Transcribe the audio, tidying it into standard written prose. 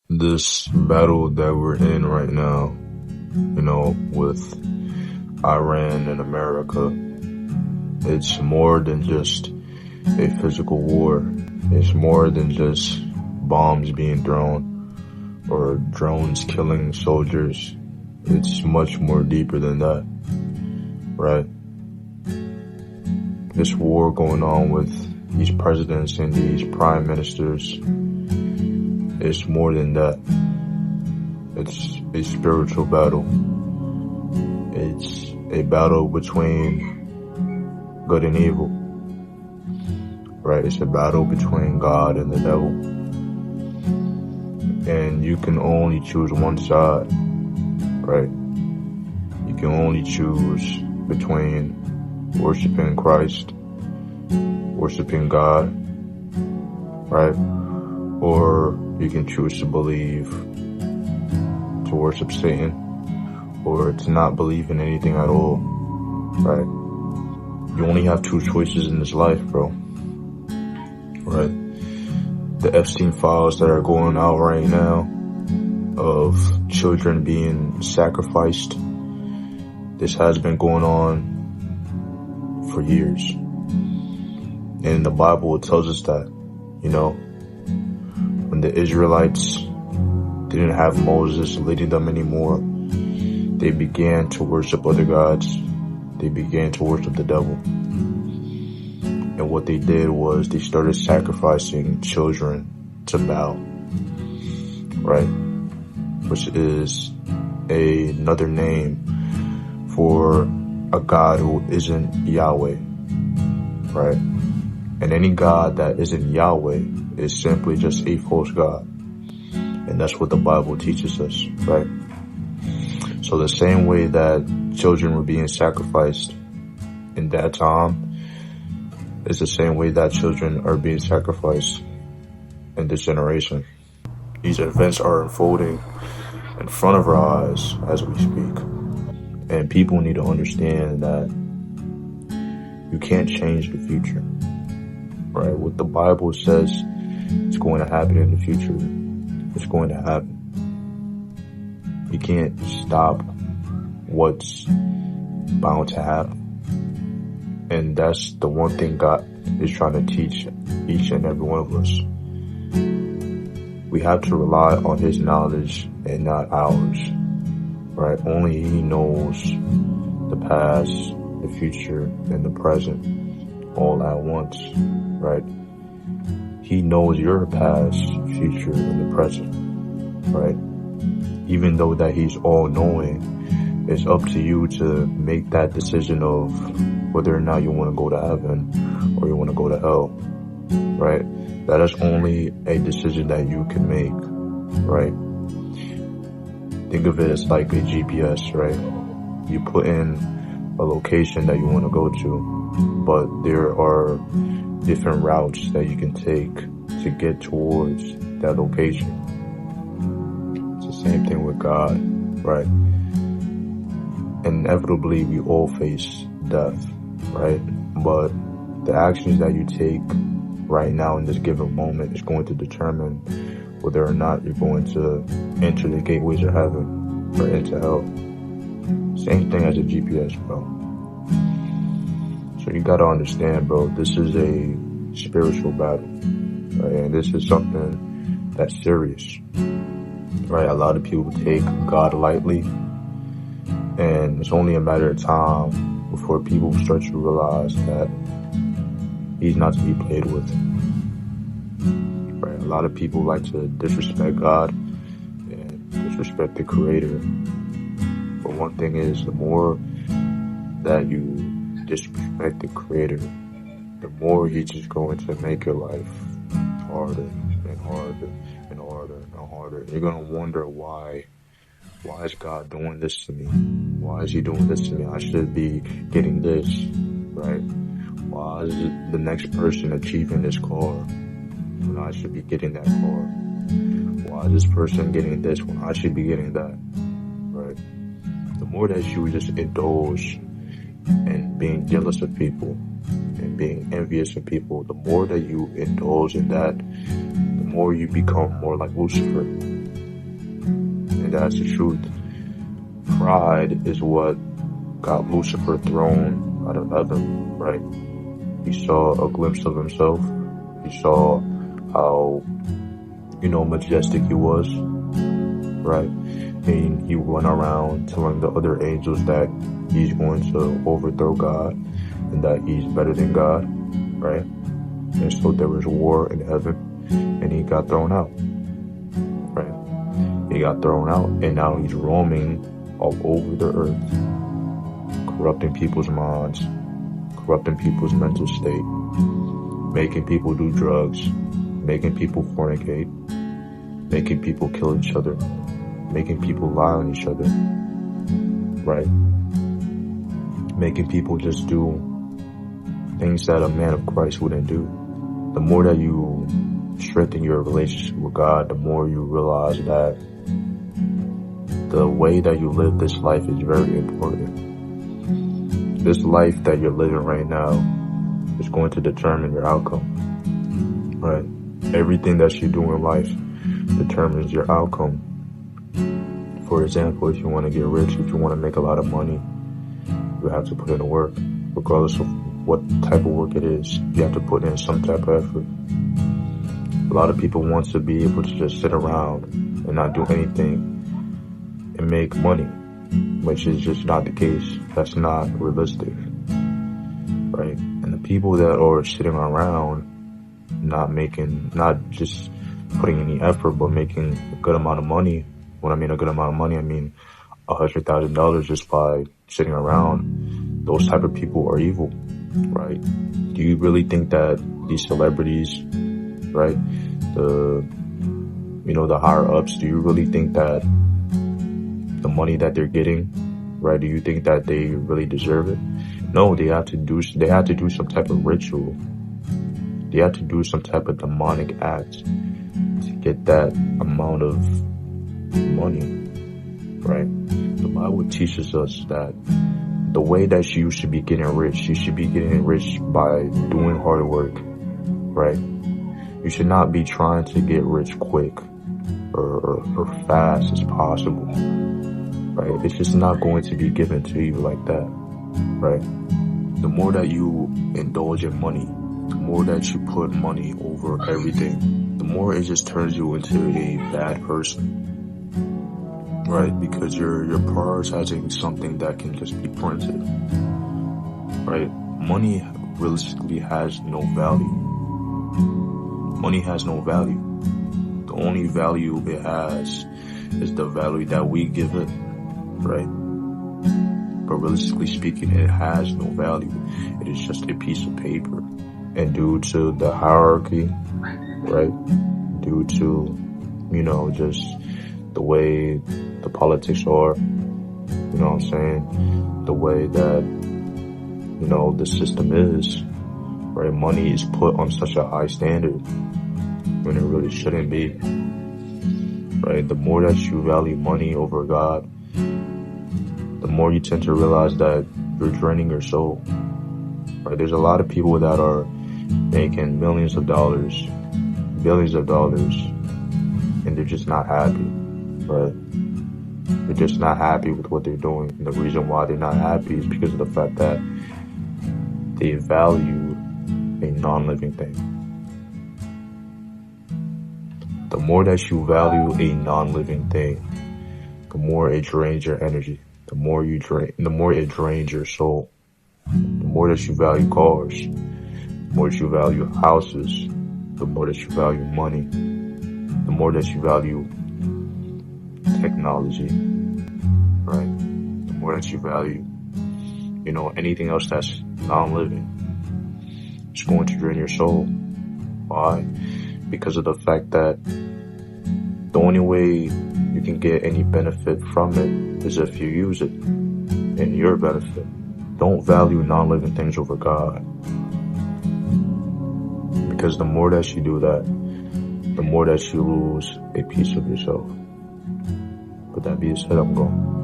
This battle that we're in right now, with Iran and America, it's more than just a physical war. It's more than just bombs being thrown or drones killing soldiers. It's much more deeper than that, right? This war going on with these presidents and these prime ministers, it's more than that. It's a spiritual battle. It's a battle between good and evil, right? It's a battle between God and the devil. And you can only choose one side, right? You can only choose between worshiping Christ, worshiping God, right? Or you can choose to believe, to worship Satan, or to not believe in anything at all, right? You only have two choices in this life, bro, right? The Epstein files that are going out right now of children being sacrificed, this has been going on for years. And in the Bible, it tells us that, when the Israelites didn't have Moses leading them anymore, they began to worship other gods. They began to worship the devil. And what they did was they started sacrificing children to Baal, right? Which is another name for a God who isn't Yahweh, right? And any God that isn't Yahweh is simply just a false God. And that's what the Bible teaches us, right? So the same way that children were being sacrificed in that time is the same way that children are being sacrificed in this generation. These events are unfolding in front of our eyes as we speak. And people need to understand that you can't change the future, right? What the Bible says is going to happen in the future, it's going to happen. You can't stop what's bound to happen. And that's the one thing God is trying to teach each and every one of us. We have to rely on His knowledge and not ours, right? Only He knows the past, the future, and the present all at once, right? He knows your past, future, and the present, right? Even though that He's all-knowing, it's up to you to make that decision of whether or not you want to go to heaven or you want to go to hell, right? That is only a decision that you can make, right? Think of it as like a GPS, right? You put in a location that you want to go to, but there are different routes that you can take to get towards that location. It's the same thing with God, right? Inevitably, we all face death, right? But the actions that you take right now in this given moment is going to determine whether or not you're going to enter the gateways of heaven or into hell. Same thing as a GPS, bro. So you gotta understand, bro, this is a spiritual battle, right? And this is something that's serious, right? A lot of people take God lightly, and it's only a matter of time before people start to realize that He's not to be played with, right? A lot of people like to disrespect God and disrespect the Creator. But one thing is, the more that you disrespect the Creator, the more He's just going to make your life harder and harder and harder and harder. You're going to wonder why is God doing this to me? Why is He doing this to me? I should be getting this, right? Why is the next person achieving this car when I should be getting that car? Why is this person getting this when I should be getting that, right? The more that you just indulge in being jealous of people and being envious of people, the more that you indulge in that, the more you become more like Lucifer, And that's the truth. Pride is what got Lucifer thrown out of heaven, right? He saw a glimpse of himself. He saw how, majestic he was, right? And he went around telling the other angels that he's going to overthrow God and that he's better than God, right? And so there was war in heaven, and he got thrown out, right? He got thrown out, and now he's roaming all over the earth, corrupting people's minds, corrupting people's mental state, making people do drugs, making people fornicate, making people kill each other, making people lie on each other, right? Making people just do things that a man of Christ wouldn't do. The more that you strengthen your relationship with God, the more you realize that the way that you live this life is very important. This life that you're living right now is going to determine your outcome, right? Everything that you do in life determines your outcome. For example, if you want to get rich, if you want to make a lot of money, you have to put in the work. Regardless of what type of work it is, you have to put in some type of effort. A lot of people want to be able to just sit around and not do anything and make money, which is just not the case. That's not realistic, right? And the people that are sitting around not just putting any effort, but making a good amount of money. When I mean a good amount of money, I mean $100,000 just by sitting around. Those type of people are evil, right? Do you really think that these celebrities, right, the higher ups, do you really think that the money that they're getting, right, do you think that they really deserve it? No, they have to do some type of ritual. They have to do some type of demonic act to get that amount of money, right? The Bible teaches us that the way that you should be getting rich, you should be getting rich by doing hard work, right? You should not be trying to get rich quick or fast as possible, right? It's just not going to be given to you like that, right? The more that you indulge in money, the more that you put money over everything, the more it just turns you into a bad person, right? Because you're prioritizing something that can just be printed, right? Money realistically has no value. Money has no value. The only value it has is the value that we give it, right? But realistically speaking, it has no value. It is just a piece of paper. And due to the hierarchy, right? Due to, just the way the politics are, you know what I'm saying? The way that, the system is, right? Money is put on such a high standard when it really shouldn't be, right? The more that you value money over God, the more you tend to realize that you're draining your soul, right? There's a lot of people that are making millions of dollars, billions of dollars, and they're just not happy, right? They're just not happy with what they're doing. And the reason why they're not happy is because of the fact that they value a non-living thing. The more that you value a non-living thing, the more it drains your energy. The more it drains your soul. The more that you value cars, the more that you value houses, the more that you value money, the more that you value technology, right? The more that you value, anything else that's non-living, it's going to drain your soul. Why? Because of the fact that the only way you can get any benefit from it is if you use it in your benefit. Don't value non-living things over God. Because the more that you do that, the more that you lose a piece of yourself. With that being said, I'm going.